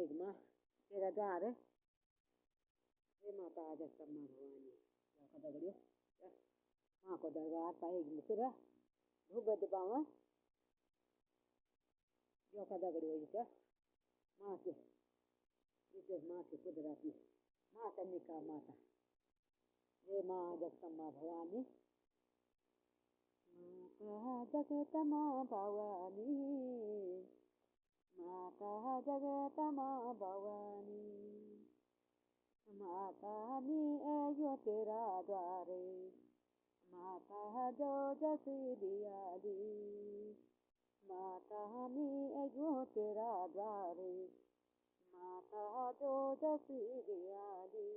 पाएगी माँ तेरा द्वार है। हे माता जगदम्बा भवानी का दगड़ियो माँ को दरबार पाएगी फिर धूप दबावा जो का दगड़ियो माँ के माँ की कुदरती माँ चंडिका माता हे माँ जगदम्बा भवानी माता जगदम्बा भवानी माता जगदम्बा भवानी माता में यो तेरा द्वारे माता जो जसी दिया दी माता में यो तेरा द्वारे माता जो जसी दिया दी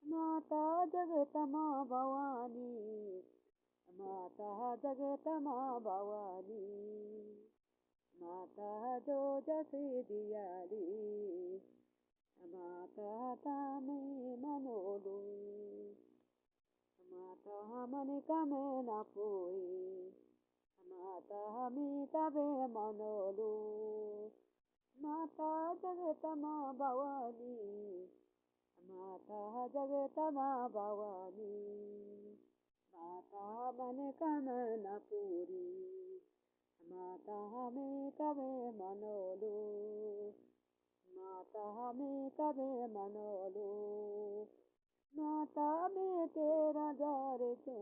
माता जगदम्बा भवानी माता जगदम्बा भवानी माता जो जसी दिया दी माता तामे मनोलू माता मन कामना पूरी माता हमें तबे मनोलू माता जगदम्बा भवानी माता जगदम्बा भवानी माता मन कामना पूरी माता हमें तबे मनोलू माता हमें तबे मनोलू माता में तेरा द्वार छू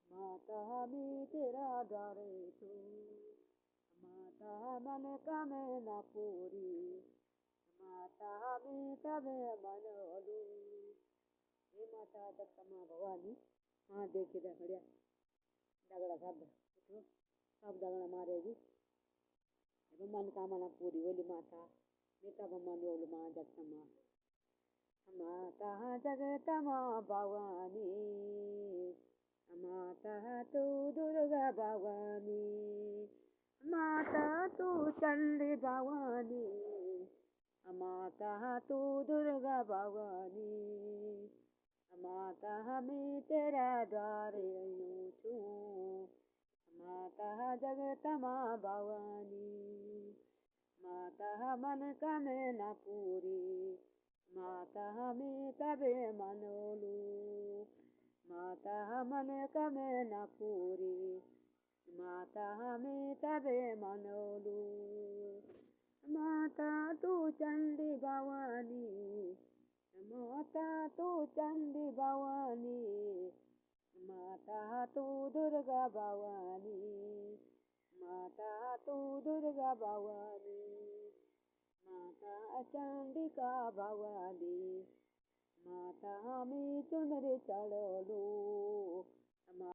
माता में तेरा द्वार छू माता मन कामना पूरी माता में तबे मनोलू हे माता जगदम्बा भवानी हाँ देखिए दगड़िया दगड़ा सब दगड़ा मारेगी मन कामना पूरी बोली माता बेटा मनोलू माँ जगदम्बा माता जगदम्बा भवानी माता तू दुर्गा भवानी माता तू चंडी भवानी माता तू दुर्गा भवानी माता हमें तेरा द्वार छू माता जगदम्बा भवानी माता मन कामना पूरी माता हमें तबे मनोलू माता मन कामना पूरी माता हमें तबे मनोलू माता तू चंडी भवानी माता तू चंडी भवानी माता तू दुर्गा भवानी माता तू दुर्गा भवानी माता चंडिका भवानी माता हमें चुनरी चढ़ोलू